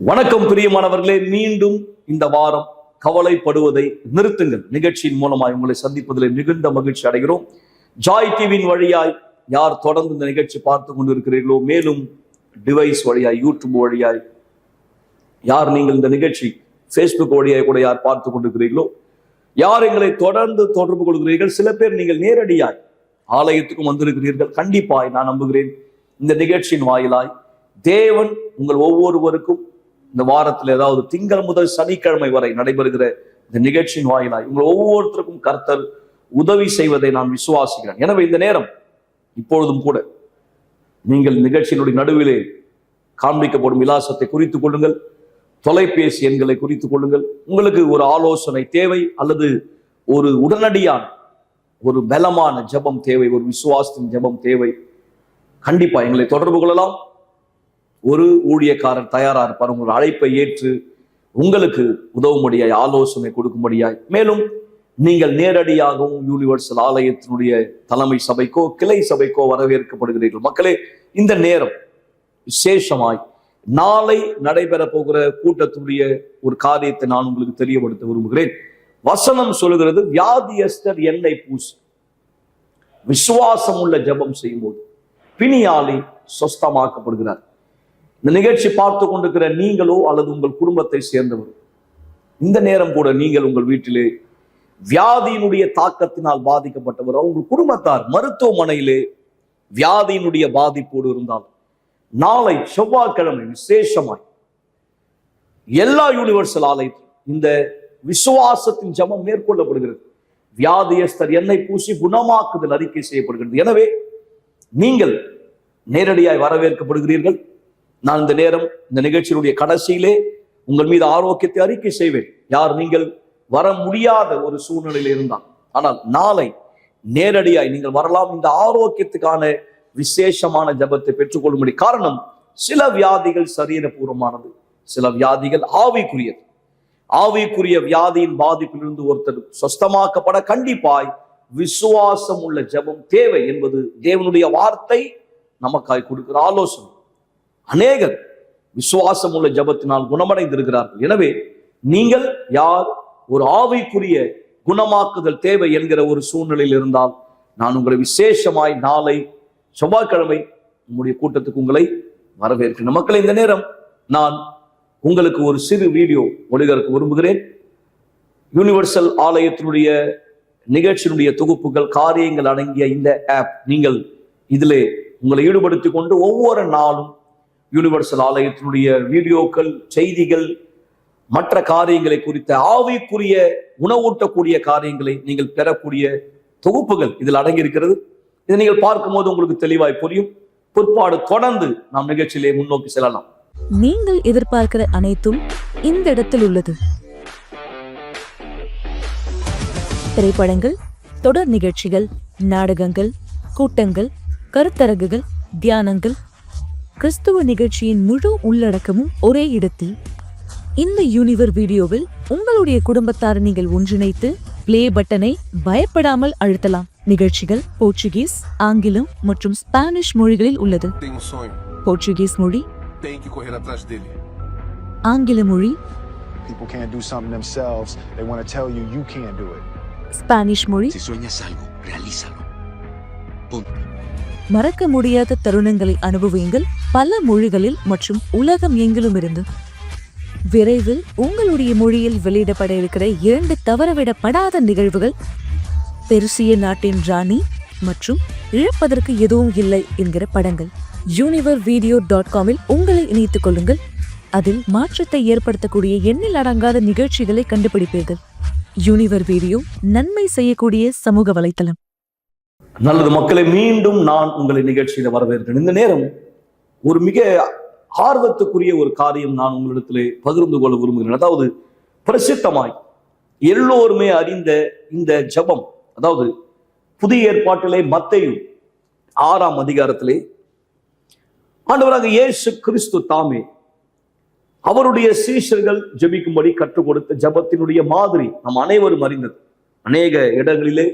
வணக்கம் பிரியமானவர்களே, மீண்டும் இந்த வாரம் கவலைப்படுவதை நிறுத்துங்கள் நிகழ்ச்சியின் மூலமாய் உங்களை சந்திப்பதில் மிகுந்த மகிழ்ச்சி அடைகிறோம். ஜாய் டிவியின் வழியாய் யார் தொடர்ந்து இந்த நிகழ்ச்சி பார்த்து கொண்டிருக்கிறீர்களோ, மேலும் டிவைஸ் வழியாய் யூடியூப் வழியாய் யார் நீங்கள் இந்த நிகழ்ச்சி ஃபேஸ்புக் வழியாய் கூட யார் பார்த்து கொண்டிருக்கிறீர்களோ, யார் எங்களை தொடர்ந்து தொடர்பு கொள்கிறீர்கள், சில பேர் நீங்கள் நேரடியாய் ஆலயத்துக்கும் வந்திருக்கிறீர்கள். கண்டிப்பாய் நான் நம்புகிறேன் இந்த நிகழ்ச்சியின் வாயிலாய் தேவன் உங்கள் ஒவ்வொருவருக்கும் இந்த வாரத்தில் ஏதாவது திங்கள் முதல் சனிக்கிழமை வரை நடைபெறுகிற இந்த நிகழ்ச்சியின் வாயிலாய் உங்கள் ஒவ்வொருத்தருக்கும் கர்த்தர் உதவி செய்வதை நான் விசுவாசிக்கிறேன். எனவே இந்த நேரம் இப்பொழுதும் கூட நீங்கள் நிகழ்ச்சியினுடைய நடுவிலே காண்பிக்கப்படும் விலாசத்தை குறித்துக் கொள்ளுங்கள், தொலைபேசி எண்களை குறித்துக் கொள்ளுங்கள். உங்களுக்கு ஒரு ஆலோசனை தேவை அல்லது ஒரு உடனடியான ஒரு பலமான ஜெபம் தேவை, ஒரு விசுவாசத்தின் ஜெபம் தேவை, கண்டிப்பா எங்களை தொடர்பு கொள்ளலாம். ஒரு ஊழியக்காரர் தயாரா இருப்பார் உங்கள் அழைப்பை ஏற்று உங்களுக்கு உதவும்படியாய் ஆலோசனை கொடுக்கும்படியாய். மேலும் நீங்கள் நேரடியாகவும் யூனிவர்சல் ஆலயத்தினுடைய தலைமை சபைக்கோ கிளை சபைக்கோ வரவேற்கப்படுகிறீர்கள். மக்களே, இந்த நேரம் விசேஷமாய் நாளை நடைபெற போகிற கூட்டத்துடைய ஒரு காரியத்தை நான் உங்களுக்கு தெரியப்படுத்த விரும்புகிறேன். வசனம் சொல்லுகிறது, வியாதியஸ்தர் எண்ணெய் பூசி விசுவாசம் உள்ள ஜெபம் செய்யும் போது பிணியாளி சொஸ்தமாக்கப்படுகிறார். இந்த நிகழ்ச்சி பார்த்து கொண்டிருக்கிற நீங்களோ அல்லது உங்கள் குடும்பத்தை சேர்ந்தவர், இந்த நேரம் கூட நீங்கள் உங்கள் வீட்டிலே வியாதியினுடைய தாக்கத்தினால் பாதிக்கப்பட்டவர், உங்கள் குடும்பத்தார் மருத்துவமனையிலே வியாதியினுடைய பாதிப்போடு இருந்தால், நாளை செவ்வாய்க்கிழமை விசேஷமாய் எல்லா யூனிவர்சல் ஆலயத்திலும் இந்த விசுவாசத்தின் ஜெபம் மேற்கொள்ளப்படுகிறது. வியாதியஸ்தர் எண்ணெய் பூசி குணமாக்குதல் அறிக்கை செய்யப்படுகிறது. எனவே நீங்கள் நேரடியாய் வரவேற்கப்படுகிறீர்கள். நான் இந்த நேரம் இந்த நிகழ்ச்சியினுடைய கடைசியிலே உங்கள் மீது ஆரோக்கியத்தை அறிக்கை செய்வேன். யார் நீங்கள் வர முடியாத ஒரு சூழ்நிலையில் இருந்தால், ஆனால் நாளை நேரடியாய் நீங்கள் வரலாம். இந்த ஆரோக்கியத்துக்கான விசேஷமான ஜெபத்தை பெற்றுக்கொள்ளும்படி. காரணம், சில வியாதிகள் சரீரபூர்வமானது, சில வியாதிகள் ஆவிக்குரியது. ஆவிக்குரிய வியாதியின் பாதிப்பிலிருந்து ஒருத்தர் சொஸ்தமாக்கப்பட கண்டிப்பாய் விசுவாசம் உள்ள ஜெபம் தேவை என்பது தேவனுடைய வார்த்தை நமக்காய் கொடுக்கிற ஆலோசனை. அநேகர் விசுவாசம் உள்ள ஜெபத்தினால் குணமடைந்திருக்கிறார்கள். எனவே நீங்கள் யார் ஒரு ஆவிக்குரிய குணமாக்குதல் தேவை என்கிற ஒரு சூழ்நிலையில் இருந்தால், நான் உங்களை விசேஷமாய் நாளை செவ்வாய்க்கிழமை உங்களுடைய கூட்டத்துக்கு உங்களை வரவேற்கிறேன். மக்களை, இந்த நேரம் நான் உங்களுக்கு ஒரு சிறு வீடியோ ஒளிபரப்ப விரும்புகிறேன். யூனிவர்சல் ஆலயத்தினுடைய நிகழ்ச்சியினுடைய தொகுப்புகள் காரியங்கள் அடங்கிய இந்த ஆப், நீங்கள் இதிலே உங்களை ஈடுபடுத்திக் கொண்டு ஒவ்வொரு நாளும் யூனிவர்சல் ஆலயத்தினுடைய வீடியோக்கள், செய்திகள், மற்ற காரியங்களை குறித்த ஆவிக்குரிய உணவூட்டக்கூடிய காரியங்களை நீங்கள் பெறக்கூடிய தொகுப்புகள் இதில் அடங்கி இருக்கிறது. இதை நீங்கள் பார்க்கும்போது உங்களுக்கு தெளிவாய் புரியும். பிற்பாடு தொடர்ந்து நாம் நிகழ்ச்சியிலே முன்னோக்கி செல்லலாம். நீங்கள் எதிர்பார்க்கிற அனைத்தும் இந்த இடத்தில் உள்ளது. திரைப்படங்கள், தொடர் நிகழ்ச்சிகள், நாடகங்கள், கூட்டங்கள், கருத்தரங்குகள், தியானங்கள், கிறிஸ்துவ நிகழ்ச்சியின் முழு உள்ளடக்கமும் ஒரே இடத்தில். இந்த யூனிவர் வீடியோவில் உங்களுடைய குடும்பத்தார் நீங்கள் ஒன்றிணைத்து பிளே பட்டனை பயப்படாமல் அழுத்தலாம். நிகழ்ச்சிகள் போர்ச்சுகீஸ், ஆங்கிலம் மற்றும் ஸ்பானிஷ் மொழிகளில் உள்ளது. போர்ச்சுகீஸ் மொழி, ஆங்கில மொழி, ஸ்பானிஷ் மொழி, மறக்க முடியாத தருணங்களை அனுபவியுங்கள் பல மொழிகளில் மற்றும் உலகம் எங்கிலும் இருந்து. விரைவில் உங்களுடைய மொழியில் வெளியிடப்பட இருக்கிற 2 தவறவிடப்படாத நிகழ்வுகள், பெருசிய நாட்டின் ராணி மற்றும் இழப்பதற்கு எதுவும் இல்லை என்கிற படங்கள். univervideo.com உங்களை இணைத்துக் கொள்ளுங்கள். அதில் மாற்றத்தை ஏற்படுத்தக்கூடிய எண்ணில் அடங்காத நிகழ்ச்சிகளை கண்டுபிடிப்பீர்கள். யூனிவர் வீடியோ நன்மை செய்யக்கூடிய சமூக வலைத்தளம். நல்லது மக்களை, மீண்டும் நான் உங்களை நிகழ்ச்சியில வரவேற்கிறேன். இந்த நேரம் ஒரு மிக ஆர்வத்துக்குரிய ஒரு காரியம் நான் உங்களிடத்திலே பகிர்ந்து கொள்ள விரும்புகிறேன். அதாவது பிரசித்தமாய் எல்லோருமே அறிந்த இந்த ஜெபம், அதாவது புதிய ஏற்பாட்டிலே மத்தேயு 6ஆம் அதிகாரத்திலே ஆண்டவராக இயேசு கிறிஸ்து தாமே அவருடைய சீஷர்கள் ஜெபிக்கும்படி கற்றுக் கொடுத்த ஜெபத்தினுடைய மாதிரி நம் அனைவரும் அறிந்தது. அநேக இடங்களிலே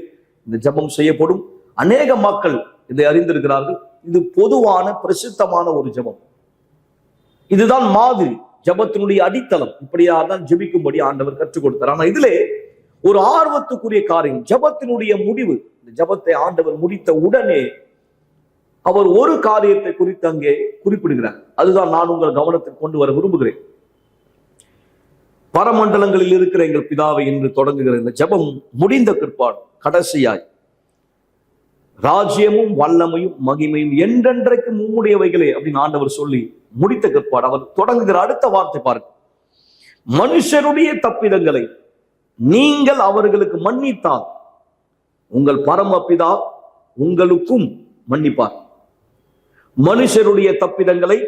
இந்த ஜெபம் செய்யப்படும். அநேக மக்கள் இதை அறிந்திருக்கிறார்கள். இது பொதுவான பிரசித்தமான ஒரு ஜெபம். இதுதான் மாதிரி. ஜெபத்தினுடைய அடித்தளம். இப்படியா தான் ஜெபிக்கும்படி ஆண்டவர் கற்றுக் கொடுத்தார். ஆனா இதிலே ஒரு ஆர்வத்துக்குரிய காரியம், ஜெபத்தினுடைய முடிவு. இந்த ஜெபத்தை ஆண்டவர் முடித்த உடனே அவர் ஒரு காரியத்தை குறித்து அங்கே குறிப்பிடுகிறார். அதுதான் நான் உங்கள் கவனத்தில் கொண்டு வர விரும்புகிறேன். பரமண்டலங்களில் இருக்கிற எங்கள் பிதாவை என்று தொடங்குகிற இந்த ஜெபம் முடிந்த பிற்பாடு கடைசியாய் ராஜ்யமும் வல்லமையும் மகிமையும் என்றென்றைக்கு உம்முடையவைகளே அப்படின்னு ஆண்டவர் சொல்லி முடித்த பிற்பாடு அவர் தொடங்குகிற அடுத்த வார்த்தை பாருங்க. மனுஷருடைய தப்பிதங்களை நீங்கள் அவர்களுக்கு மன்னித்தால் உங்கள் பரமபிதா உங்களுக்கும் மன்னிப்பார். மனுஷருடைய தப்பிதங்களை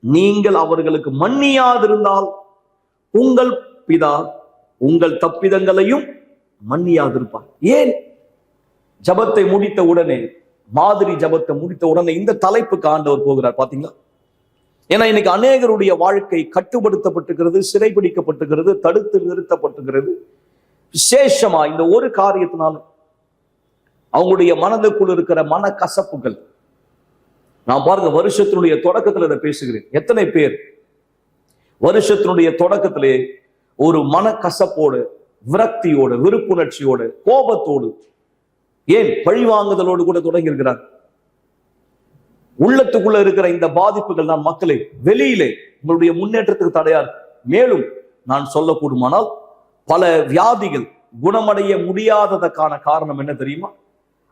நீங்கள் அவர்களுக்கு மன்னியாதிருந்தால் உங்கள் பிதா உங்கள் தப்பிதங்களையும் மன்னியாதிருப்பார். ஏன்? ஜபத்தை முடித்த உடனே, மாதிரி ஜபத்தை முடித்த உடனே இந்த தலைப்புக்கு ஆண்டவர் போகிறார். பாத்தீங்களா? ஏன்னா இன்னைக்கு அநேகருடைய வாழ்க்கை கட்டுப்படுத்தப்பட்டிருக்கிறது, சிறைபிடிக்கப்பட்டிருக்கிறது, தடுத்து நிறுத்தப்பட்டிருக்கிறது. விசேஷமா இந்த ஒரு காரியத்தினால அவங்களுடைய மனதுக்குள் இருக்கிற மன கசப்புகள். நான் பாருங்க, வருஷத்தினுடைய தொடக்கத்துல இதை பேசுகிறேன். எத்தனை பேர் வருஷத்தினுடைய தொடக்கத்திலே ஒரு மனக்கசப்போடு, விரக்தியோடு, விருப்புணர்ச்சியோடு, கோபத்தோடு, ஏன் பழிவாங்குதலோடு கூட தொடங்கி இருக்கிறார். உள்ளத்துக்குள்ள இருக்கிற இந்த பாதிப்புகள் தான் மக்களே வெளியிலே உங்களுடைய முன்னேற்றத்துக்கு தடையா இருக்கு. மேலும் நான் சொல்லக்கூடுமானால் பல வியாதிகள் குணமடைய முடியாததற்கான காரணம் என்ன தெரியுமா?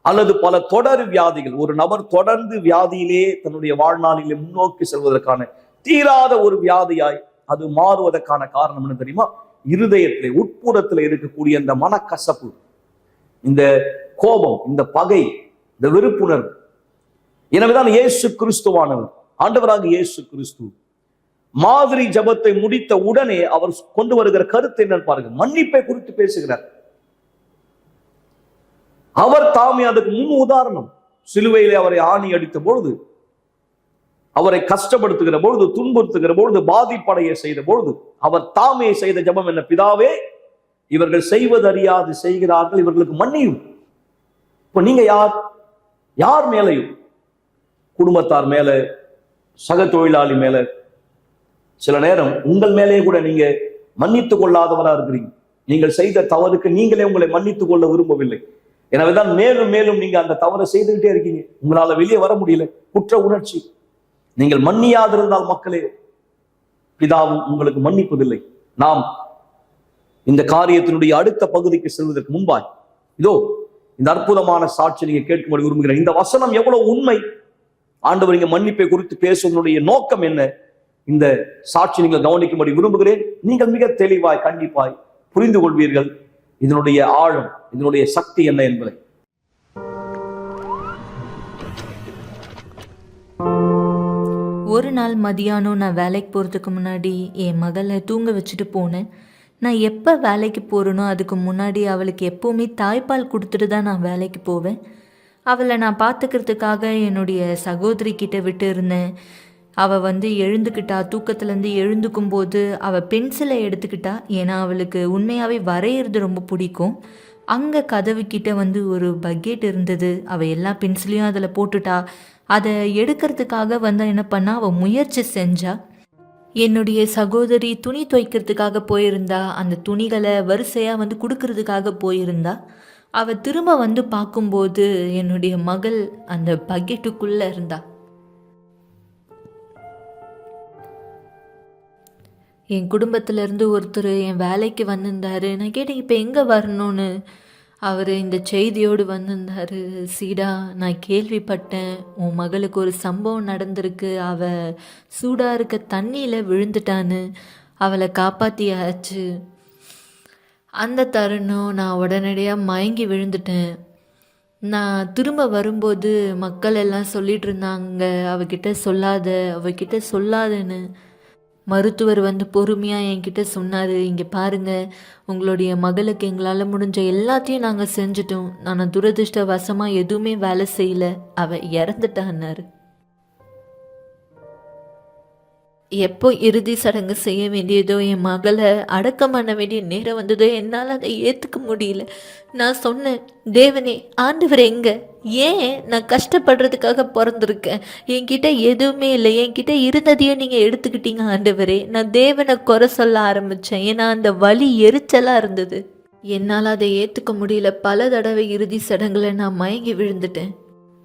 அல்லது பல தொடர் வியாதிகள், ஒரு நபர் தொடர்ந்து வியாதியிலே தன்னுடைய வாழ்நாளிலே முன்னோக்கி செல்வதற்கான தீராத ஒரு வியாதியாய் அது மாறுவதற்கான காரணம் என்ன தெரியுமா? இருதயத்திலே உட்புறத்தில் இருக்கக்கூடிய இந்த மனக்கசப்பு, இந்த கோபம், இந்த பகை, இந்த வெறுப்புணர்வு. எனவேதான் இயேசு கிறிஸ்துவானவர், ஆண்டவராக இயேசு கிறிஸ்து மாதிரி ஜபத்தை முடித்த உடனே அவர் கொண்டு வருகிற கருத்து என்னன்னு பாருங்க. மன்னிப்பை குறித்து பேசுகிறார். அவர் தாமே அதுக்கு முன் உதாரணம். சிலுவையிலே அவரை ஆணி அடித்த பொழுது, அவரை கஷ்டப்படுத்துகிற பொழுது, துன்புறுத்துகிற பொழுது, பாதிப்படைய செய்த பொழுது அவர் தாமே செய்த ஜபம் என்ன? பிதாவே, இவர்கள் செய்வதறியாது செய்கிறார்கள், இவர்களுக்கு மன்னியும். இப்ப நீங்க யார்? யார் மேலையும்? குடும்பத்தார் மேல, சக தொழிலாளி மேல, சில நேரம் உங்கள் மேலே கூட நீங்க மன்னித்துக் கொள்ளாதவரா இருக்கிறீங்க. நீங்கள் செய்த தவறுக்கு நீங்களே உங்களை மன்னித்துக் கொள்ள விரும்பவில்லை. எனவேதான் மேலும் மேலும் நீங்க அந்த தவறை செய்துகிட்டே இருக்கீங்க. உங்களால வெளியே வர முடியல. குற்ற உணர்ச்சி. நீங்கள் மன்னியாதிருந்தால் மக்களே, பிதாவும் உங்களுக்கு மன்னிப்பதில்லை. நாம் இந்த காரியத்தினுடைய அடுத்த பகுதிக்கு செல்வதற்கு முன்பாய் இதோ இந்த அற்புதமான சாட்சி நீங்க கேட்கும்படி விரும்புகிறேன். இந்த வசனம் எவ்வளவு உண்மை. ஆண்டவர் இங்க மன்னிப்பை குறித்து பேசுவதனுடைய நோக்கம் என்ன? இந்த சாட்சி நீங்கள் கவனிக்கும்படி விரும்புகிறேன். நீங்கள் மிக தெளிவாய் கண்டிப்பாய் புரிந்து கொள்வீர்கள் இதனுடைய ஆழம், இதனுடைய சக்தி என்ன என்பதை. ஒரு நாள் மதியானம் நான் வேலைக்கு போகிறதுக்கு முன்னாடி என் மகளை தூங்க வச்சுட்டு போனேன். நான் எப்போ வேலைக்கு போகிறேனோ அதுக்கு முன்னாடி அவளுக்கு எப்போவுமே தாய்ப்பால் கொடுத்துட்டு தான் நான் வேலைக்கு போவேன். அவளை நான் பார்த்துக்கிறதுக்காக என்னுடைய சகோதரி கிட்ட விட்டு இருந்தேன். அவள் எழுந்துக்கிட்டா. தூக்கத்துலேருந்து எழுந்துக்கும் போது அவள் பென்சிலை எடுத்துக்கிட்டா. ஏன்னா அவளுக்கு உண்மையாகவே வரைகிறது ரொம்ப பிடிக்கும். அங்கே கதவுக்கிட்ட ஒரு பக்கெட் இருந்தது. அவள் எல்லா பென்சிலையும் அதில் போட்டுட்டா. அதை எடுக்கிறதுக்காக என்ன பண்ணா, அவள் முயற்சி செஞ்சா. என்னுடைய சகோதரி துணி துவைக்கிறதுக்காக போயிருந்தா. அந்த துணிகளை வரிசையாக கொடுக்கறதுக்காக போயிருந்தா. அவள் திரும்ப பார்க்கும்போது என்னுடைய மகள் அந்த பக்கெட்டுக்குள்ளே இருந்தா. என் குடும்பத்திலேருந்து ஒருத்தர் என் வேலைக்கு வந்திருந்தாரு. நான் கேட்டேன், இப்போ எங்கே வரணும்னு. அவர் இந்த செய்தியோடு வந்திருந்தார். சீடா, நான் கேள்விப்பட்டேன் உன் மகளுக்கு ஒரு சம்பவம் நடந்திருக்கு. அவள் சூடாக இருக்க தண்ணியில் விழுந்துட்டான்னு. அவளை காப்பாற்றியாச்சு. அந்த தருணம் நான் உடனடியாக மயங்கி விழுந்துட்டேன். நான் திரும்ப வரும்போது மக்கள் எல்லாம் சொல்லிட்டு இருந்தாங்க, அவகிட்ட சொல்லாதன்னு. மருத்துவர் பொறுமையாக என்கிட்ட சொன்னார், இங்கே பாருங்கள், உங்களுடைய மகளுக்கு எங்களால் முடிஞ்ச எல்லாத்தையும் நாங்கள் செஞ்சிட்டோம். நான் துரதிருஷ்டவசமாக எதுவுமே வேலை செய்யலை, அவள் இறந்துட்டான்னாரு. எப்போ இறுதி சடங்கு செய்ய வேண்டியதோ, என் மகளை அடக்கம் பண்ண வேண்டிய நேரம் வந்ததோ, என்னால் அதை ஏற்றுக்க முடியல. நான் சொன்னேன், தேவனே, ஆண்டவர் எங்க? ஏன் நான் கஷ்டப்படுறதுக்காக பிறந்திருக்கேன்? என்கிட்ட எதுவுமே இல்லை, என்கிட்ட இருந்ததையும் நீங்கள் எடுத்துக்கிட்டீங்க ஆண்டவரே. நான் தேவனை குறை சொல்ல ஆரம்பித்தேன். ஏன்னா அந்த வலி எரிச்சலாக இருந்தது. என்னால் அதை ஏற்றுக்க முடியல. பல தடவை இறுதி சடங்குல நான் மயங்கி விழுந்துட்டேன்.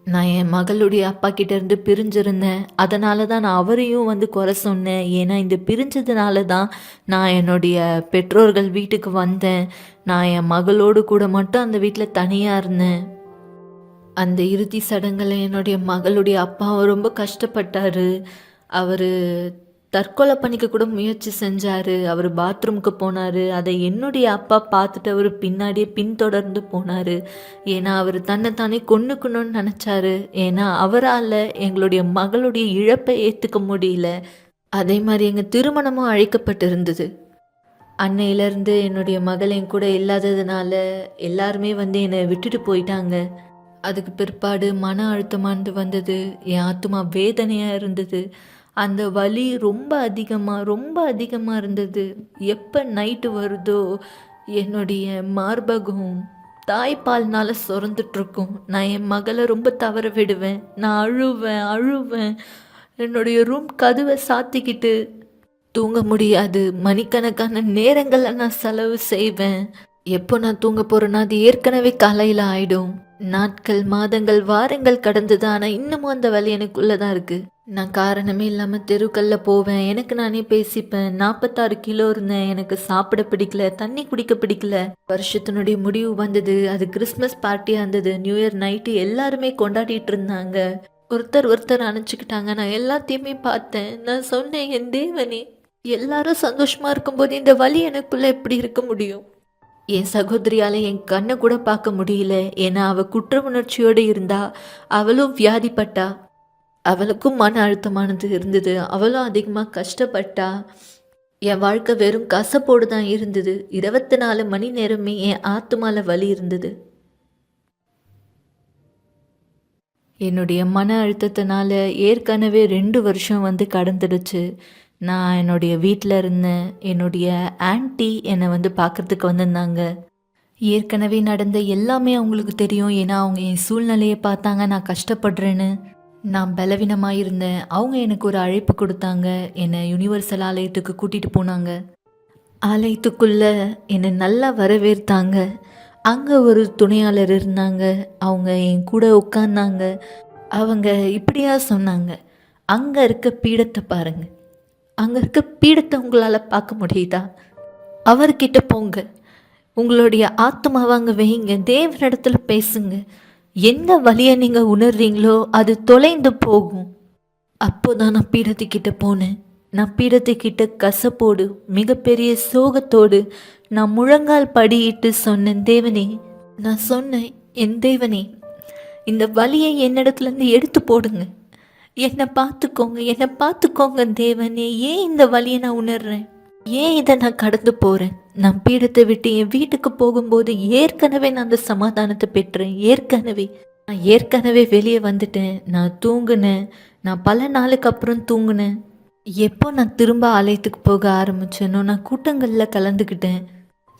நான் என் மகளுடைய அப்பா கிட்ட இருந்து பிரிஞ்சிருந்தேன். அதனால தான் நான் அவரையும் வந்து குறை சொன்னேன். ஏன்னா இந்த பிரிஞ்சதுனால தான் நான் என்னுடைய பெற்றோர்கள் வீட்டுக்கு வந்தேன். நான் என் மகளோடு கூட மட்டும் அந்த வீட்டில் தனியாக இருந்தேன். அந்த இறுதி சடங்கில் என்னுடைய மகளுடைய அப்பா ரொம்ப கஷ்டப்பட்டார். அவர் தற்கொலை பண்ணிக்க கூட முயற்சி செஞ்சார். அவர் பாத்ரூமுக்கு போனார். அதை என்னுடைய அப்பா பார்த்துட்டு அவர் பின்னாடியே பின்தொடர்ந்து போனார். ஏன்னா அவர் தன்னைத்தானே கொன்னுக்கணும்னு நினச்சாரு. ஏன்னா அவரால் எங்களுடைய மகளுடைய இழப்பை ஏற்றுக்க முடியல. அதே மாதிரி எங்கள் திருமணமும் அழைக்கப்பட்டிருந்தது. அன்னையிலேருந்து என்னுடைய மகள் என் கூட இல்லாததுனால எல்லாருமே வந்து என்னை விட்டுட்டு போயிட்டாங்க. அதுக்கு பிற்பாடு மன அழுத்தமானது வந்தது. என் ஆத்துமா வேதனையாக இருந்தது. அந்த வலி ரொம்ப அதிகமாக இருந்தது. எப்போ நைட்டு வருதோ என்னுடைய மார்பகம் தாய்ப்பால்னால சுரந்துட்டுருக்கும். நான் என் மகளை ரொம்ப தவற விடுவேன். நான் அழுவேன். என்னுடைய ரூம் கதவை சாத்திக்கிட்டு தூங்க முடியாது. மணிக்கணக்கான நேரங்களை நான் செலவு செய்வேன். எப்போ நான் தூங்க போகிறேன்னா அது ஏற்கனவே காலையில் ஆகிடும். நாட்கள், மாதங்கள், வாரங்கள் கடந்தது. ஆனால் இன்னமும் அந்த வலி எனக்குள்ளே தான் இருக்குது. நான் காரணமே இல்லாமல் தெருக்கல்ல போவேன். எனக்கு நானே பேசிப்பேன். 46 கிலோ இருந்தேன். எனக்கு சாப்பிட பிடிக்கல, தண்ணி குடிக்க பிடிக்கல. வருஷத்தினுடைய முடிவு வந்தது. அது கிறிஸ்மஸ் பார்ட்டியாக இருந்தது. நியூ இயர் நைட்டு எல்லாருமே கொண்டாடிட்டு இருந்தாங்க. ஒருத்தர் அணைச்சிக்கிட்டாங்க. நான் எல்லாத்தையுமே பார்த்தேன். நான் சொன்னேன், என் தேவனே, எல்லாரும் சந்தோஷமாக இருக்கும்போது இந்த வலி எனக்குள்ளே எப்படி இருக்க முடியும்? என் சகோதரியால் என் கண்ணை கூட பார்க்க முடியல. ஏன்னா அவள் குற்ற உணர்ச்சியோடு இருந்தா. அவளும் வியாதிப்பட்டா. அவளுக்கும் மன அழுத்தமானது இருந்தது. அவளும் அதிகமாக கஷ்டப்பட்டா. என் வாழ்க்கை வெறும் கசப்போடு தான் இருந்தது. 24 மணி நேரமே என் ஆத்துமால வலி இருந்தது. என்னுடைய மன அழுத்தத்தினால ஏற்கனவே 2 வருஷம் வந்து கடந்துடுச்சு. நான் என்னுடைய வீட்டில் இருந்தேன். என்னுடைய ஆன்ட்டி என்னை வந்து பார்க்குறதுக்கு வந்திருந்தாங்க. ஏற்கனவே நடந்த எல்லாமே அவங்களுக்கு தெரியும். ஏன்னா அவங்க என் சூழ்நிலையை பார்த்தாங்க. நான் கஷ்டப்படுறேன்னு. நான் பலவீனமாக இருந்தேன். அவங்க எனக்கு ஒரு அழைப்பு கொடுத்தாங்க. என்னை யுனிவர்சல் ஆலயத்துக்கு கூட்டிகிட்டு போனாங்க. ஆலயத்துக்குள்ளே என்னை நல்லா வரவேற்றாங்க. அங்கே ஒரு துணையாளர் இருந்தாங்க. அவங்க என் கூட உட்கார்ந்தாங்க. அவங்க இப்படியா சொன்னாங்க, அங்கே இருக்க பீடத்தை பாருங்க. அங்கே இருக்க பீடத்தை உங்களால் பார்க்க முடியுதா? அவர்கிட்ட போங்க. உங்களுடைய ஆத்மாவை அங்கே வைங்க. தேவனிடத்துல பேசுங்க. எந்த வழியை நீங்கள் உணர்றீங்களோ அது தொலைந்து போகும். அப்போதான் நான் பீடத்துக்கிட்ட போனேன். நான் பீடத்துக்கிட்ட கசப்போடு மிகப்பெரிய சோகத்தோடு நான் முழங்கால் படியிட்டு சொன்னேன், தேவனே, நான் சொன்னேன், என் தேவனே, இந்த வலியை என்னிடத்துலேருந்து எடுத்து போடுங்க. என்னை பார்த்துக்கோங்க தேவனே. ஏன் இந்த வலியை நான் உணர்றேன்? ஏன் இதை நான் கடந்து போகிறேன்? நான் பீடத்தை விட்டு என் வீட்டுக்கு போகும்போது ஏற்கனவே நான் அந்த சமாதானத்தை பெற்றேன். நான் ஏற்கனவே வெளியே வந்துட்டேன். நான் தூங்குனேன். நான் பல நாளுக்கு அப்புறம் தூங்குனேன். எப்போ நான் திரும்ப ஆலயத்துக்கு போக ஆரம்பிச்சேனோ நான் கூட்டங்களில் கலந்துக்கிட்டேன்.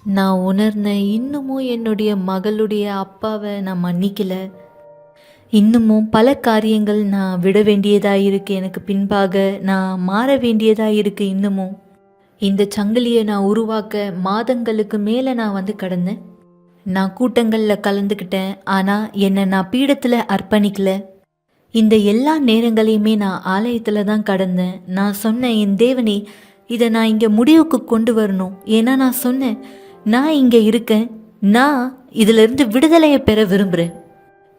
நான் உணர்ந்தேன், இன்னமும் என்னுடைய மகளுடைய அப்பாவை நான் மன்னிக்கல. இன்னமும் பல காரியங்கள் நான் விட வேண்டியதாக இருக்குது. எனக்கு பின்பாக நான் மாற வேண்டியதாக இருக்குது. இன்னமும் இந்த சங்கிலியை நான் உருவாக்க மாதங்களுக்கு மேலே நான் வந்து கடந்தேன். நான் கூட்டங்களில் கலந்துக்கிட்டேன். ஆனால் என்னை நான் பீடத்தில் அர்ப்பணிக்கல. இந்த எல்லா நேரங்களையுமே நான் ஆலயத்தில் தான் கடந்தேன். நான் சொன்னேன், என் தேவனே, இதை நான் இங்கே முடிவுக்கு கொண்டு வரணும். ஏன்னா நான் சொன்னேன், நான் இங்கே இருக்கேன். நான் இதிலிருந்து விடுதலையை பெற விரும்புகிறேன்.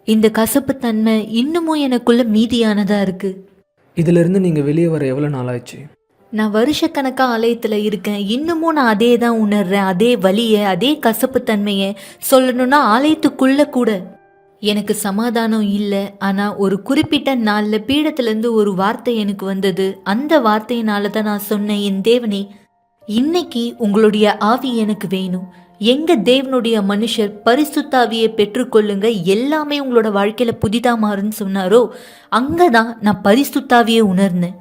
இந்த கசப்புத்தன்மை இன்னமும் எனக்குள்ள மீதியானதாக இருக்குது. இதிலிருந்து நீங்கள் வெளியே வர எவ்வளோ நாள் ஆச்சு? நான் வருஷக்கணக்காக ஆலயத்தில் இருக்கேன். இன்னமும் நான் அதே தான் உணர்றேன். அதே வலியை, அதே கசப்புத்தன்மையை. சொல்லணும்னா ஆலயத்துக்குள்ளே கூட எனக்கு சமாதானம் இல்லை. ஆனால் ஒரு குறிப்பிட்ட நாளில் பீடத்துலேருந்து ஒரு வார்த்தை எனக்கு வந்தது. அந்த வார்த்தையினால தான் நான் சொன்னேன், என் தேவனே, இன்னைக்கு உங்களுடைய ஆவி எனக்கு வேணும். எங்க தேவனுடைய மனுஷர் பரிசுத்த ஆவியை பெற்றுக்கொள்ளுங்க, எல்லாமே உங்களோட வாழ்க்கையில் புதிதாக மாறுன்னு சொன்னாரோ, அங்கே தான் நான் பரிசுத்த ஆவியை உணர்ந்தேன்.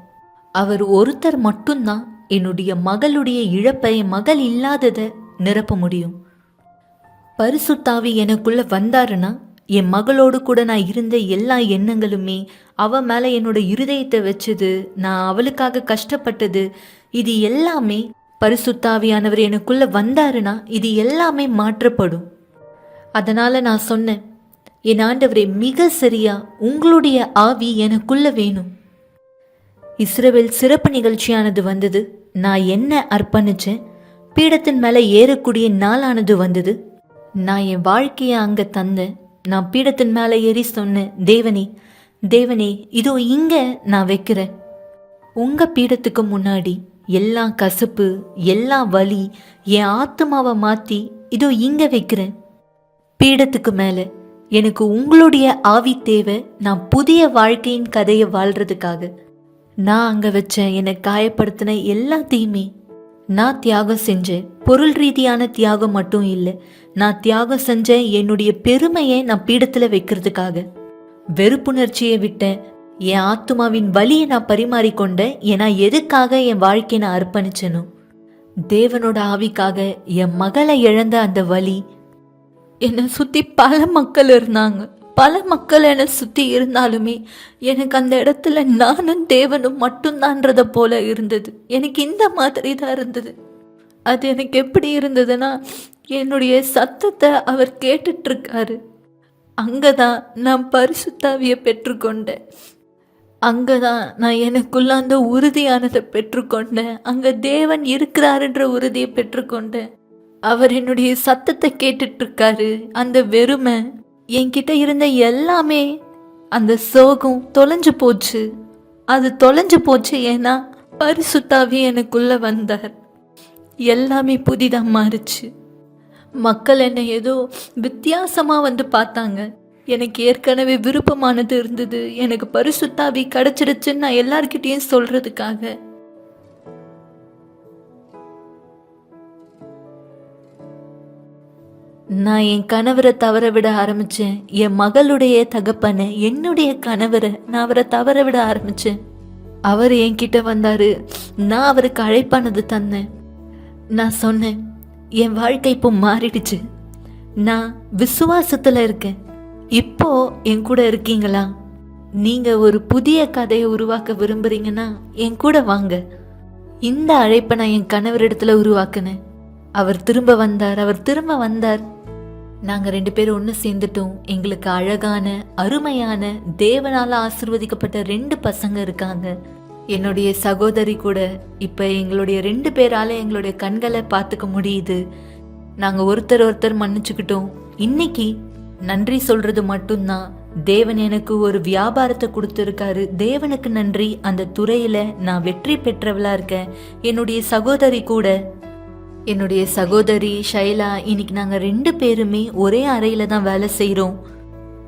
அவர் ஒருத்தர் மட்டும்தான் என்னுடைய மகளுடைய இழப்பை, என் மகள் இல்லாததை நிரப்ப முடியும். பரிசுத்தாவி எனக்குள்ள வந்தாருன்னா என் மகளோடு கூட நான் இருந்த எல்லா எண்ணங்களுமே, அவ மேலே என்னோட இருதயத்தை வச்சது, நான் அவளுக்காக கஷ்டப்பட்டது, இது எல்லாமே பரிசுத்தாவியானவர் எனக்குள்ள வந்தாருன்னா இது எல்லாமே மாற்றப்படும். அதனால நான் சொன்னேன், என் ஆண்டவரே, மிக சரியா உங்களுடைய ஆவி எனக்குள்ள வேணும். இஸ்ரவேல் சிறப்பு நிகழ்ச்சியானது வந்தது. நான் என்ன அர்ப்பணிச்சேன், பீடத்தின் மேலே ஏறக்கூடிய நாளானது வந்தது. நான் என் வாழ்க்கையை அங்கே தந்தேன். நான் பீடத்தின் மேலே ஏறி சொன்னேன், தேவனே தேவனே, இதோ இங்க நான் வைக்கிறேன். உங்க பீடத்துக்கு முன்னாடி எல்லா கசப்பு, எல்லா வலி, என் ஆத்மாவை மாற்றி இதோ இங்க வைக்கிறேன். பீடத்துக்கு மேலே எனக்கு உங்களுடைய ஆவி தேவை. நான் புதிய வாழ்க்கையின் கதையை வாழ்றதுக்காக நான் அங்கே வச்சேன். என்னை காயப்படுத்தின எல்லாத்தையுமே நான் தியாகம் செஞ்சேன். பொருள் ரீதியான தியாகம் மட்டும் இல்லை, நான் தியாகம் செஞ்சேன் என்னுடைய பெருமையை நான் பீடத்தில் வைக்கிறதுக்காக. வெறுப்புணர்ச்சியை விட்டேன். என் ஆத்மாவின் வலியை நான் பரிமாறிக்கொண்டேன். ஏன்னா எதுக்காக என் வாழ்க்கையை நான் அர்ப்பணிச்சேனோ, தேவனோட ஆவிக்காக. என் மகளை இழந்த அந்த வலி, என்னை சுற்றி பல மக்கள் இருந்தாங்க. பல மக்கள் என்னை சுற்றி இருந்தாலுமே எனக்கு அந்த இடத்துல நானும் தேவனும் மட்டும்தான்றத போல இருந்தது. எனக்கு இந்த மாதிரி தான் இருந்தது. அது எனக்கு எப்படி இருந்ததுன்னா, என்னுடைய சத்தத்தை அவர் கேட்டுட்ருக்காரு. அங்கே தான் நான் பரிசுத்தாவியை பெற்றுக்கொண்டேன். அங்கே தான் நான் எனக்குள்ள அந்த உறுதியானதை பெற்றுக்கொண்டேன். அங்கே தேவன் இருக்கிறாருன்ற உறுதியை பெற்றுக்கொண்டேன். அவர் என்னுடைய சத்தத்தை கேட்டுட்ருக்காரு. அந்த வெறுமை, என்கிட்ட இருந்த எல்லாமே, அந்த சோகம் தொலைஞ்சு போச்சு. அது தொலைஞ்சு போச்சு ஏன்னா பரிசுத்தாவி எனக்குள்ள வந்தார். எல்லாமே புதிதாக மாறுச்சு. மக்கள் என்னை ஏதோ வித்தியாசமாக வந்து பார்த்தாங்க. எனக்கு ஏற்கனவே விருப்பமானது இருந்தது. எனக்கு பரிசுத்தாவி கிடைச்சிடுச்சுன்னு நான் எல்லார்கிட்டையும் சொல்றதுக்காக. நான் என் கணவரை தவற விட ஆரம்பிச்சேன். என் மகளுடைய தகப்பனை, என்னுடைய கணவரை நான் அவரை தவற விட ஆரம்பிச்சேன். அவர் என்கிட்ட வந்தாரு. நான் அவருக்கு அழைப்பானது தந்தேன். நான் சொன்னேன், என் வாழ்க்கை இப்போ மாறிடுச்சு. நான் விசுவாசத்துல இருக்கேன். இப்போ என் கூட இருக்கீங்களா? நீங்க ஒரு புதிய கதையை உருவாக்க விரும்புறீங்கன்னா என் கூட வாங்க. இந்த அழைப்பை நான் என் கணவரிடத்துல உருவாக்குனேன். அவர் திரும்ப வந்தார். நாங்கள் 2 பேரும் ஒன்று சேர்ந்துட்டோம். எங்களுக்கு அழகான, அருமையான, தேவனால் ஆசீர்வதிக்கப்பட்ட 2 பசங்க இருக்காங்க. என்னுடைய சகோதரி கூட இப்போ எங்களுடைய 2 பேரால் எங்களுடைய கண்களை பார்த்துக்க முடியுது. நாங்கள் ஒருத்தர் மன்னிச்சுக்கிட்டோம். இன்னைக்கு நன்றி சொல்றது மட்டும்தான். தேவன் எனக்கு ஒரு வியாபாரத்தை கொடுத்துருக்காரு. தேவனுக்கு நன்றி. அந்த துறையில் நான் வெற்றி பெற்றவளா இருக்கேன். என்னுடைய சகோதரி ஷைலா, இன்னைக்கு நாங்கள் 2 பேருமே ஒரே அறையில் தான் வேலை செய்கிறோம்.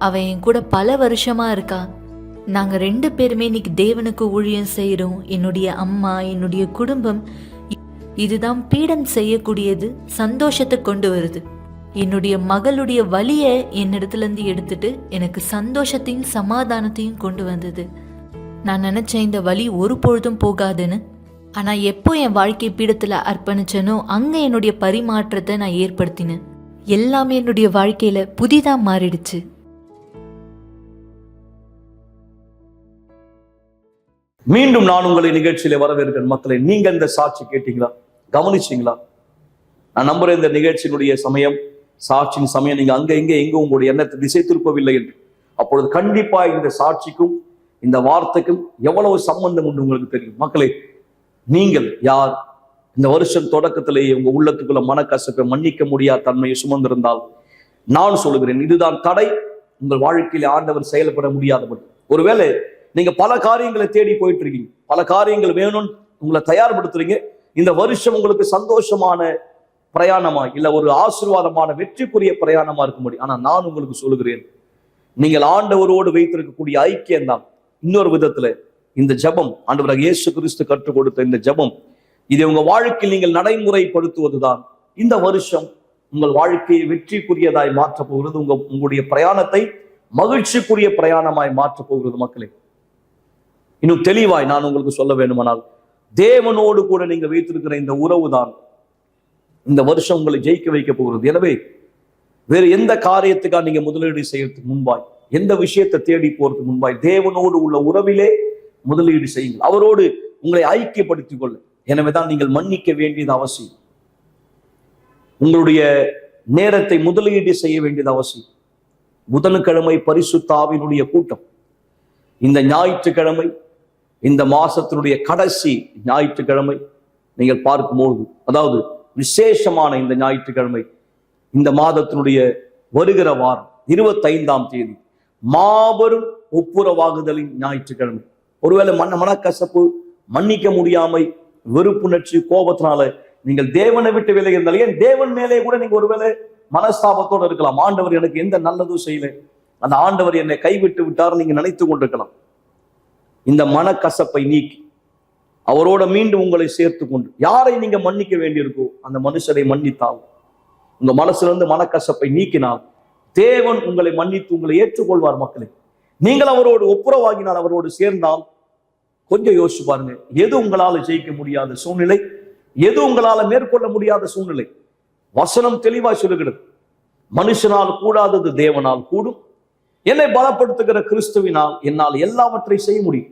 அவன் என் கூட பல வருஷமாக இருக்கா. நாங்கள் 2 பேருமே இன்னைக்கு தேவனுக்கு ஊழியம் செய்கிறோம். என்னுடைய அம்மா, என்னுடைய குடும்பம், இதுதான் பீடம் செய்யக்கூடியது. சந்தோஷத்தை கொண்டு வருது. என்னுடைய மகளுடைய வலியை என்னிடத்துலேருந்து எடுத்துட்டு எனக்கு சந்தோஷத்தையும் சமாதானத்தையும் கொண்டு வந்தது. நான் நினச்சேன் இந்த வலி ஒரு பொழுதும் போகாதுன்னு. ஆனால் எப்போ என் வாழ்க்கை பீடத்தில் அர்ப்பணிச்சனோ அங்கே என்னுடைய பரிமாற்றத்தை நான் ஏற்படுத்தினேன். எல்லாமே என்னுடைய வாழ்க்கையில் புதிதாக மாறிடுச்சு. மீண்டும் நான் உங்களை நிகழ்ச்சியில வரவேற்கிறேன். மக்களை, நீங்க இந்த சாட்சி கேட்டீங்களா? கவனிச்சீங்களா? நான் நம்புறேன் இந்த நிகழ்ச்சியினுடைய சமயம், சாட்சியின் சமயம் நீங்க அங்க எங்க உங்களுடைய எண்ணத்தை திசை திருப்பவில்லை என்று. அப்பொழுது கண்டிப்பா இந்த சாட்சிக்கும் இந்த வார்த்தைக்கும் எவ்வளவு சம்பந்தம் உண்டு உங்களுக்கு தெரியும். மக்களே, நீங்கள் யார்? இந்த வருஷம் தொடக்கத்திலேயே உங்க உள்ளத்துக்குள்ள மனக்கசப்பை, மன்னிக்க முடியாத தன்மையை சுமந்திருந்தால் நான் சொல்லுகிறேன், இதுதான் தடை. உங்கள் வாழ்க்கையில ஆண்டவர் செயல்பட முடியாதபடி. ஒருவேளை நீங்க பல காரியங்களை தேடி போயிட்டு இருக்கீங்க, பல காரியங்கள் வேணும்னு உங்களை தயார்படுத்துறீங்க. இந்த வருஷம் உங்களுக்கு சந்தோஷமான பிரயாணமா, இல்ல ஒரு ஆசீர்வாதமான வெற்றிக்குரிய பிரயாணமா இருக்க முடியும். ஆனா நான் உங்களுக்கு சொல்லுகிறேன், நீங்கள் ஆண்டவரோடு வைத்திருக்கக்கூடிய ஐக்கியம் தான். இன்னொரு விதத்துல இந்த ஜெபம், ஆண்டவராகிய இயேசு கிறிஸ்து கற்றுக் கொடுத்த இந்த ஜெபம், இதை உங்க வாழ்க்கையில் நீங்கள் நடைமுறைப்படுத்துவதுதான் இந்த வருஷம் உங்கள் வாழ்க்கையை வெற்றிக்குரியதாய் மாற்றப் போகிறது. உங்களுடைய பிரயாணத்தை மகிழ்ச்சிக்குரிய பிரயாணமாய் மாற்றப் போகிறது. மக்களே, இன்னும் தெளிவாய் நான் உங்களுக்கு சொல்ல வேண்டுமானால், தேவனோடு கூட நீங்க வைத்திருக்கிற இந்த உறவு தான் இந்த வருஷம் உங்களை ஜெயிக்க வைக்க போகிறது. எனவே வேறு எந்த காரியத்துக்காக நீங்க முதலீடு செய்யறதுக்கு முன்பாய், எந்த விஷயத்தை தேடி போறதுக்கு முன்பாய், தேவனோடு உள்ள உறவிலே முதலீடு செய்யுங்கள். அவரோடு உங்களை ஐக்கியப்படுத்திக் கொள்ள. எனவேதான் நீங்கள் மன்னிக்க வேண்டியது அவசியம். உங்களுடைய நேரத்தை முதலீடு செய்ய வேண்டியது அவசியம். புதன்கிழமை பரிசுத்த ஆவியினுடைய கூட்டம். இந்த ஞாயிற்றுக்கிழமை, இந்த மாசத்தினுடைய கடைசி ஞாயிற்றுக்கிழமை நீங்கள் பார்க்கும்போது, அதாவது விசேஷமான இந்த ஞாயிற்றுக்கிழமை, இந்த மாதத்தினுடைய வருகிற வாரம் 25ஆம் தேதி மாபெரும் ஒப்புரவாகுதலின் ஞாயிற்றுக்கிழமை. ஒருவேளை மனக்கசப்பு, மன்னிக்க முடியாமை, வெறுப்புணர்ச்சி, கோபத்தினால நீங்கள் தேவனை விட்டு விலகி இருந்தாலும், ஏன் தேவன் மேலே கூட நீங்க ஒருவேளை மனஸ்தாபத்தோடு இருக்கலாம். ஆண்டவர் எனக்கு எந்த நல்லதும் செய்யல, அந்த ஆண்டவர் என்னை கைவிட்டு விட்டார் நீங்க நினைத்து கொண்டிருக்கலாம். இந்த மனக்கசப்பை நீக்கி அவரோட மீண்டும் உங்களை சேர்த்து கொண்டு, யாரை நீங்க மன்னிக்க வேண்டியிருக்கோ அந்த மனுஷரை மன்னித்தால், உங்க மனசுல இருந்து மனக்கசப்பை நீக்கினால், தேவன் உங்களை மன்னித்து உங்களை ஏற்றுக்கொள்வார். மக்களே, நீங்கள் அவரோடு ஒப்புரவாகினால், அவரோடு சேர்ந்தால், கொஞ்சம் யோசிச்சு பாருங்க, எது உங்களால ஜெயிக்க முடியாத சூழ்நிலை, எது உங்களால மேற்கொள்ள முடியாத சூழ்நிலை. வசனம் தெளிவாய் சொல்லுகிறது, மனுஷனால் கூடாதது தேவனால் கூடும், என்னை பலப்படுத்துகிற கிறிஸ்துவினால் என்னால் எல்லாவற்றையும் செய்ய முடியும்.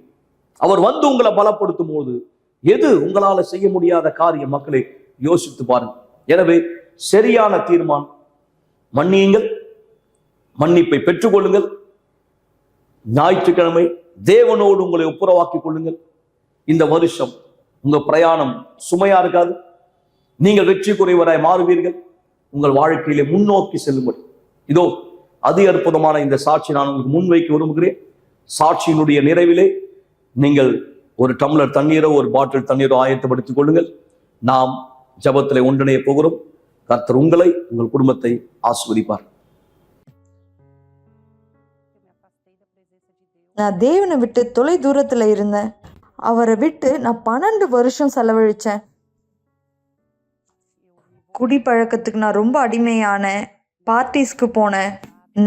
அவர் வந்து உங்களை பலப்படுத்தும் போது எது உங்களால செய்ய முடியாத காரியம்? மக்களை யோசித்து பாருங்க. எனவே சரியான தீர்மானம், மன்னியுங்கள், மன்னிப்பை பெற்றுக்கொள்ளுங்கள். ஞாயிற்றுக்கிழமை தேவனோடு உங்களை ஒப்புரவாக்கிக் கொள்ளுங்கள். இந்த வருஷம் உங்க பிரயாணம் சுமையா இருக்காது. நீங்கள் வெற்றி குறைவராய் மாறுவீர்கள். உங்கள் வாழ்க்கையிலே முன்னோக்கி செல்லும்படி இதோ அதி அற்புதமான இந்த சாட்சி நான் உங்களுக்கு முன்வைக்க விரும்புகிறேன். சாட்சியினுடைய நிறைவிலே நீங்கள் ஒரு டம்ளர் தண்ணீரோ ஒரு பாட்டில் தண்ணீரோ ஆயத்தப்படுத்திக் கொள்ளுங்கள். நாம் ஜபத்திலே ஒன்றிணைய போகிறோம். கர்த்தர் உங்களை, உங்கள் குடும்பத்தை ஆசீர்வதிப்பார். நான் தேவனை விட்டு தொலை தூரத்துல இருந்தேன். அவரை விட்டு நான் 12 வருஷம் செலவழிச்சேன். குடிப்பழக்கத்துக்கு நான் ரொம்ப அடிமையானேன். பார்ட்டிஸ்க்கு போனேன்,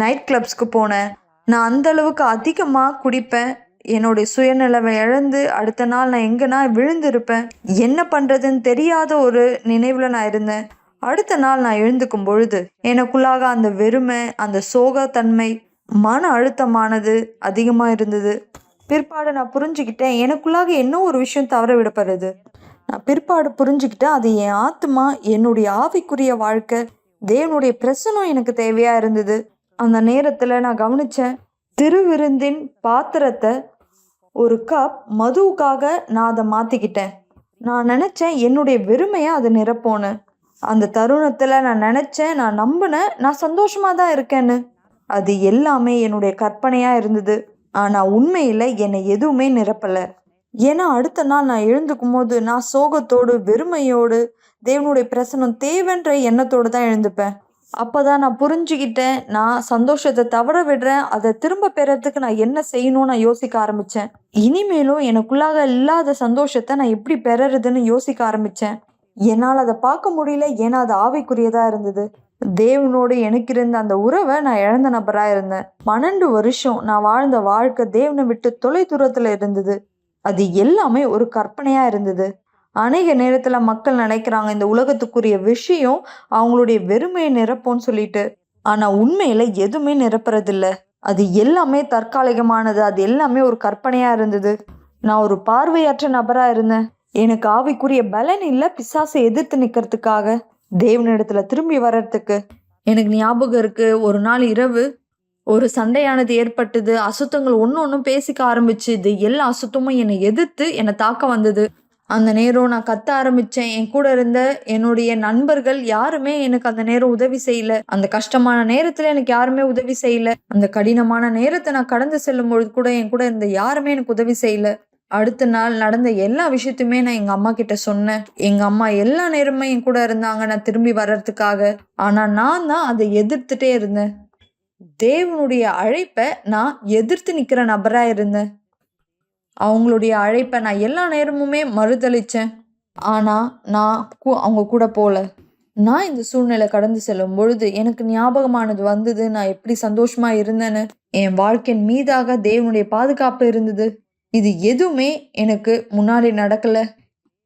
நைட் கிளப்ஸ்க்கு போனேன். நான் அந்த அளவுக்கு அதிகமாக குடிப்பேன். என்னுடைய சுயநிலவை இழந்து அடுத்த நாள் நான் எங்கன்னா விழுந்திருப்பேன். என்ன பண்ணுறதுன்னு தெரியாத ஒரு நினைவில் நான் இருந்தேன். அடுத்த நாள் நான் எழுந்துக்கும் பொழுது எனக்குள்ளாக அந்த வெறுமை, அந்த சோகத்தன்மை, மன அழுத்தமானது அதிகமாக இருந்தது. பிற்பாடு நான் புரிஞ்சுக்கிட்டேன், எனக்குள்ளாக என்ன ஒரு விஷயம் தவற விடப்படுறது. நான் பிற்பாடு புரிஞ்சுக்கிட்டேன், அது என் ஆத்மா, என்னுடைய ஆவிக்குரிய வாழ்க்கை, தேவனுடைய பிரசனம் எனக்கு தேவையாக இருந்தது. அந்த நேரத்தில் நான் கவனித்தேன், திருவிருந்தின் பாத்திரத்தை ஒரு கப் மதுவுக்காக நான் அதை மாற்றிக்கிட்டேன். நான் நினச்சேன் என்னுடைய வெறுமையை அது நிரப்போன்னு. அந்த தருணத்தில் நான் நினச்சேன், நான் நம்பினேன், நான் சந்தோஷமாக தான் இருக்கேன்னு. அது எல்லாமே என்னுடைய கற்பனையாக இருந்தது. ஆனால் உண்மையில் என்னை எதுவுமே நிரப்பலை. ஏன்னா அடுத்த நாள் நான் எழுந்துக்கும் போது நான் சோகத்தோடு, வெறுமையோடு, தேவனுடைய பிரசனம் தேவைன்ற எண்ணத்தோடு தான் எழுந்துப்பேன். அப்போ தான் நான் புரிஞ்சுக்கிட்டேன், நான் சந்தோஷத்தை தவற விடுறேன். அதை திரும்ப பெறறதுக்கு நான் என்ன செய்யணும்னு நான் யோசிக்க ஆரம்பித்தேன். இனிமேலும் எனக்குள்ளாக இல்லாத சந்தோஷத்தை நான் எப்படி பெறறதுன்னு யோசிக்க ஆரம்பித்தேன். என்னால் அதை பார்க்க முடியல, ஏன்னா அது ஆவிக்குரியதாக இருந்தது. தேவனோடு எனக்கு இருந்த அந்த உறவை நான் இழந்த நபராக இருந்தேன். 12 வருஷம் நான் வாழ்ந்த வாழ்க்கை தேவனை விட்டு தொலை தூரத்தில் இருந்தது. அது எல்லாமே ஒரு கற்பனையாக இருந்தது. அநேக நேரத்தில் மக்கள் நினைக்கிறாங்க இந்த உலகத்துக்குரிய விஷயம் அவங்களுடைய வெறுமையை நிரப்போன்னு சொல்லிட்டு. ஆனால் உண்மையில் எதுவுமே நிரப்புறதில்ல. அது எல்லாமே தற்காலிகமானது. அது எல்லாமே ஒரு கற்பனையாக இருந்தது. நான் ஒரு பார்வையற்ற நபராக இருந்தேன். எனக்கு ஆவிக்குரிய பலன் இல்லை பிசாசை எதிர்த்து நிற்கிறதுக்காக, தேவனிடத்துல திரும்பி வர்றதுக்கு. எனக்கு ஞாபகம் இருக்கு, ஒரு நாள் இரவு ஒரு சண்டையானது ஏற்பட்டது. அசுத்தங்கள் ஒன்றும் பேசிக்க ஆரம்பிச்சு, இது எல்லா அசுத்தமும் என்னை எதிர்த்து என்னை தாக்க வந்தது. அந்த நேரம் நான் கத்த ஆரம்பித்தேன். என் கூட இருந்த என்னுடைய நண்பர்கள் யாருமே எனக்கு அந்த நேரம் உதவி செய்யல. அந்த கஷ்டமான நேரத்தில் எனக்கு யாருமே உதவி செய்யல. அந்த கடினமான நேரத்தை நான் கடந்து செல்லும் பொழுது கூட என் கூட இருந்த யாருமே எனக்கு உதவி செய்யல. அடுத்த நாள் நடந்த எல்லா விஷயத்தையுமே நான் எங்கள் அம்மா கிட்ட சொன்னேன். எங்கள் அம்மா எல்லா நேரமும் என் கூட இருந்தாங்க நான் திரும்பி வர்றதுக்காக. ஆனால் நான் தான் அதை எதிர்த்துட்டே இருந்தேன். தேவனுடைய அழைப்பை நான் எதிர்த்து நிற்கிற நபராக இருந்தேன். அவங்களுடைய அழைப்பை நான் எல்லா நேரமுமே மறுதளித்தேன். ஆனால் நான் அவங்க கூட போகல. நான் இந்த சூழ்நிலை கடந்து செல்லும் பொழுது எனக்கு ஞாபகமானது வந்தது, நான் எப்படி சந்தோஷமாக இருந்தேன்னு. என் வாழ்க்கையின் மீதாக தேவனுடைய பாதுகாப்பு இருந்தது. இது எதுவுமே எனக்கு முன்னாடி நடக்கலை.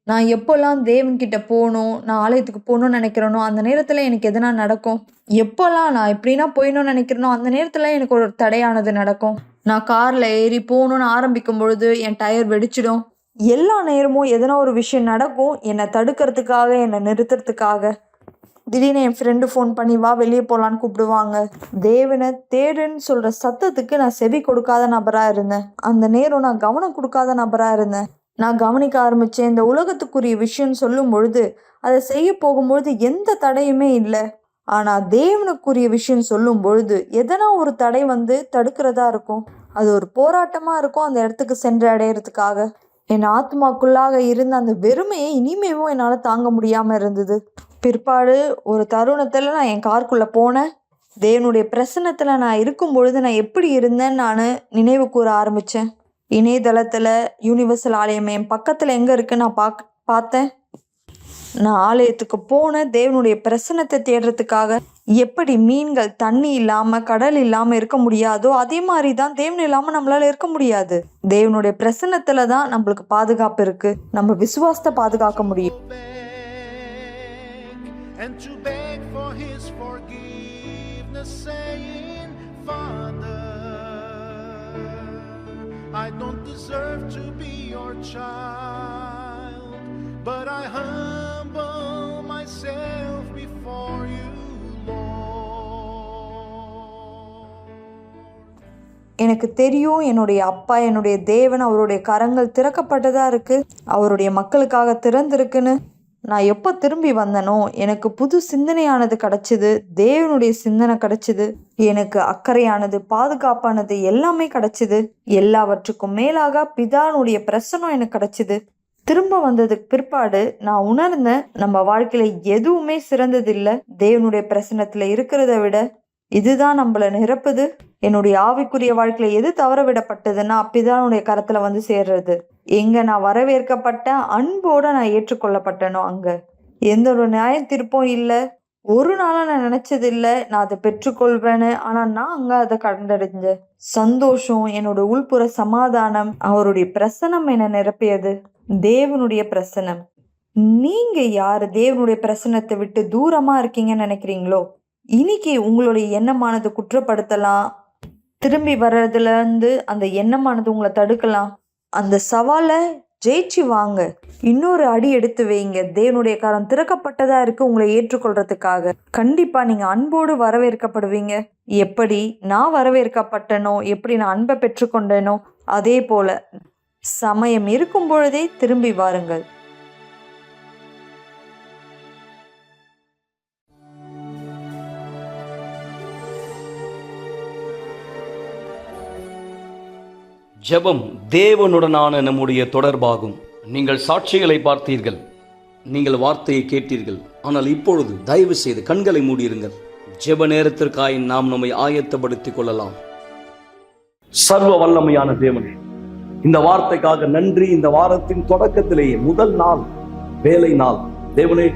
நான் எப்போல்லாம் தேவன்கிட்ட போகணும், நான் ஆலயத்துக்கு போகணும்னு நினைக்கிறேனோ அந்த நேரத்தில் எனக்கு எதனா நடக்கும். எப்போல்லாம் நான் எப்படின்னா போயிடணும்னு நினைக்கிறேனோ அந்த நேரத்தில் எனக்கு ஒரு தடையானது நடக்கும். நான் காரில் ஏறி போகணுன்னு ஆரம்பிக்கும் பொழுது என் டயர் வெடிச்சிடும். எல்லா நேரமும் எதனா ஒரு விஷயம் நடக்கும், என்னை தடுக்கிறதுக்காக, என்னை நிறுத்துறதுக்காக. திடீர்னு என் ஃப்ரெண்டு ஃபோன் பண்ணி வா வெளியே போகலான்னு கூப்பிடுவாங்க. தேவனை தேடுன்னு சொல்கிற சத்தத்துக்கு நான் செவி கொடுக்காத நபராக இருந்தேன். அந்த நேரம் நான் கவனம் கொடுக்காத நபராக இருந்தேன். நான் கவனிக்க ஆரம்பித்தேன். இந்த உலகத்துக்குரிய விஷயம்னு சொல்லும் பொழுது அதை செய்ய போகும்பொழுது எந்த தடையுமே இல்லை. ஆனால் தேவனுக்குரிய விஷயம் சொல்லும் பொழுது எதனா ஒரு தடை வந்து தடுக்கிறதா இருக்கும். அது ஒரு போராட்டமாக இருக்கும் அந்த இடத்துக்கு சென்று அடையிறதுக்காக. என் ஆத்மாக்குள்ளாக இருந்த அந்த வெறுமையை இனிமேவும் என்னால் தாங்க முடியாமல் இருந்தது. பிற்பாடு ஒரு தருணத்தில் நான் என் காருக்குள்ளே போனேன். தேவனுடைய பிரசன்னத்தில் நான் இருக்கும் பொழுது நான் எப்படி இருந்தேன்னு நான் நினைவு கூற ஆரம்பித்தேன். இணையதளத்தில் யூனிவர்சல் ஆலயம் என் பக்கத்தில் எங்கே இருக்குன்னு நான் பார்த்தேன். நான் ஆலயத்துக்கு போனேன் தேவனுடைய பிரசன்னத்தை தேடுறதுக்காக. எப்படி மீன்கள் தண்ணி இல்லாமல் கடல் இல்லாமல் இருக்க முடியாதோ அதே மாதிரி தான் தேவன் இல்லாமல் நம்மளால இருக்க முடியாது. தேவனுடைய பிரசன்னத்தில் தான் நம்மளுக்கு பாதுகாப்பு இருக்கு. நம்ம விசுவாசத்தை பாதுகாக்க முடியும். And to beg for his forgiveness, saying, Father, I don't deserve to be your child, but I humble myself before you, Lord. எனக்கு தெரியும் என்னுடைய அப்பா, என்னுடைய தேவன், அவருடைய கரங்கள் திறக்கப்பட்டதா இருக்கு, அவருடைய மக்களுக்காக திறந்திருக்குன்னு. நான் எப்போ திரும்பி வந்தனோ எனக்கு புது சிந்தனையானது கிடச்சிது. தேவனுடைய சிந்தனை கிடச்சிது. எனக்கு அக்கறையானது, பாதுகாப்பானது எல்லாமே கிடச்சிது. எல்லாவற்றுக்கும் மேலாக பிதானுடைய பிரசனம் எனக்கு கிடச்சிது. திரும்ப வந்ததுக்கு பிற்பாடு நான் உணர்ந்தேன், நம்ம வாழ்க்கையில எதுவுமே சிறந்ததில்லை. தேவனுடைய பிரசனத்தில் இருக்கிறத விட இதுதான் நம்மளை நிரப்புது. என்னுடைய ஆவிக்குரிய வாழ்க்கையில எது தவற விடப்பட்டதுன்னா பிதானுடைய கரத்துல வந்து சேர்றது. எங்க நான் வரவேற்கப்பட்ட அன்போட நான் ஏற்றுக்கொள்ளப்பட்டனோ அங்க எந்த ஒரு நியாய தீர்ப்பும் இல்லை. ஒரு நாளும் நான் நினைச்சது இல்லை நான் அதை பெற்றுக்கொள்வேன்னு. ஆனா நான் அங்க அதை கண்டடைஞ்சேன். சந்தோஷம், என்னோட உள்புற சமாதானம், அவருடைய பிரசனம் என்னை நிரப்பியது. தேவனுடைய பிரசனம். நீங்க யாரு தேவனுடைய பிரசனத்தை விட்டு தூரமா இருக்கீங்கன்னு நினைக்கிறீங்களோ, இன்னைக்கு உங்களுடைய எண்ணமானது குற்றப்படுத்தலாம். திரும்பி வர்றதுலேருந்து அந்த எண்ணமானது உங்களை தடுக்கலாம். அந்த சவாலை ஜெயிச்சு வாங்க. இன்னொரு அடி எடுத்து வைங்க. தேவனுடைய கரம் திறக்கப்பட்டதா இருக்கு உங்களை ஏற்றுக்கொள்றதுக்காக. கண்டிப்பா நீங்க அன்போடு வரவேற்கப்படுவீங்க. எப்படி நான் வரவேற்கப்பட்டனோ, எப்படி நான் அன்பை பெற்றுக்கொண்டேனோ அதே போல சமயம் இருக்கும் பொழுதே திரும்பி வாருங்கள். ஜெபம் தேவனுடனான நம்முடைய தொடர்பாகும். நீங்கள் சாட்சிகளை பார்த்தீர்கள், நீங்கள் வார்த்தையை கேட்டீர்கள். ஆனால் இப்பொழுது தயவு செய்து கண்களை மூடியிருங்கள். ஜெப நேரத்திற்காய் நாம் நம்மை ஆயத்தப்படுத்திக் கொள்ளலாம். சர்வ வல்லமையான தேவனே, இந்த வார்த்தைக்காக நன்றி. இந்த வாரத்தின் தொடக்கத்திலேயே முதல் நாள், வேலை நாள் தேவனே,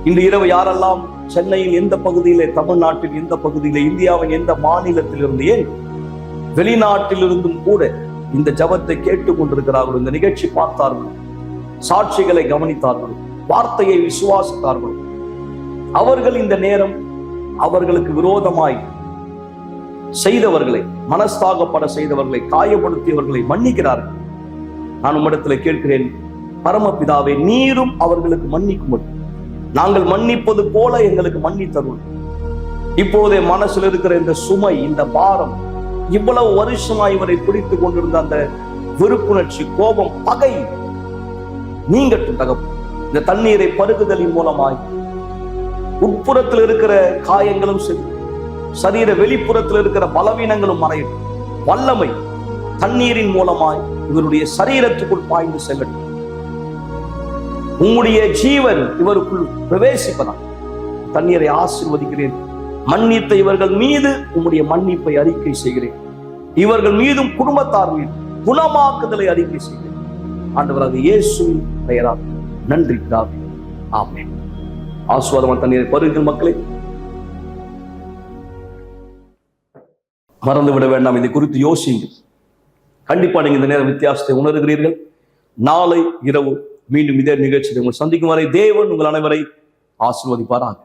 இன்று இரவு யாரெல்லாம் சென்னையில் எந்த பகுதியிலே, தமிழ்நாட்டில் எந்த பகுதியிலே, இந்தியாவின் எந்த மாநிலத்திலிருந்து, ஏன் வெளிநாட்டிலிருந்தும் கூட இந்த ஜபத்தை கேட்டுக் கொண்டிருக்கிறார்கள், இந்த நிகழ்ச்சி பார்த்தார்கள், சாட்சிகளை கவனித்தார்கள், வார்த்தையை விசுவாசித்தார்கள், அவர்கள் இந்த நேரம் அவர்களுக்கு விரோதமாய் செய்தவர்களை, மனஸ்தாகப்பட செய்தவர்களை, காயப்படுத்தியவர்களை மன்னிக்கிறார்கள். நான் உம்மிடத்தில் கேட்கிறேன், பரமபிதாவே, நீரும் அவர்களுக்கு மன்னிக்கும்படி நாங்கள் மன்னிப்பது போல எங்களுக்கு மன்னித்தருள். இப்போதே மனசில் இருக்கிற இந்த சுமை, இந்த பாரம், இவ்வளவு வருஷமாய் இவரை பிடித்துக் கொண்டிருந்த அந்த வெறுப்புணர்ச்சி, கோபம், பகை நீங்கட்டும் தகப்பு. இந்த தண்ணீரை பருகுதலின் மூலமாய் உட்புறத்தில் இருக்கிற காயங்களும் சரி, சரீர வெளிப்புறத்தில் இருக்கிற பலவீனங்களும் மறையும். வல்லமை தண்ணீரின் மூலமாய் இவருடைய சரீரத்துக்குள் பாய்ந்து செல்லட்டும். உம்முடைய ஜீவன் இவருக்குள் பிரவேசிப்பதா. தண்ணீரை ஆசீர்வதிக்கிறேன். மன்னித்த இவர்கள் மீது உம்முடைய மன்னிப்பை அறிக்கை செய்கிறேன். இவர்கள் மீதும் குடும்பத்தார் மீது குணமாக்குதலை அறிக்கை செய்கிறேன். ஆண்டவராக இயேசுவின் பெயரால் நன்றி பிதாவே, ஆமென். ஆசீர்வாதமான தண்ணீரை பருகுங்கள் மக்களே. மறந்து விட வேண்டாம், இதை குறித்து யோசிங்க. கண்டிப்பா நீங்க இந்த நேரம் வித்தியாசத்தை உணர்கிறீர்கள். நாளை இரவு மீண்டும் இதே நிகழ்ச்சியில் உங்களை சந்திக்கும் வரை தேவன் உங்கள் அனைவரை ஆசீர்வதிப்பாராக.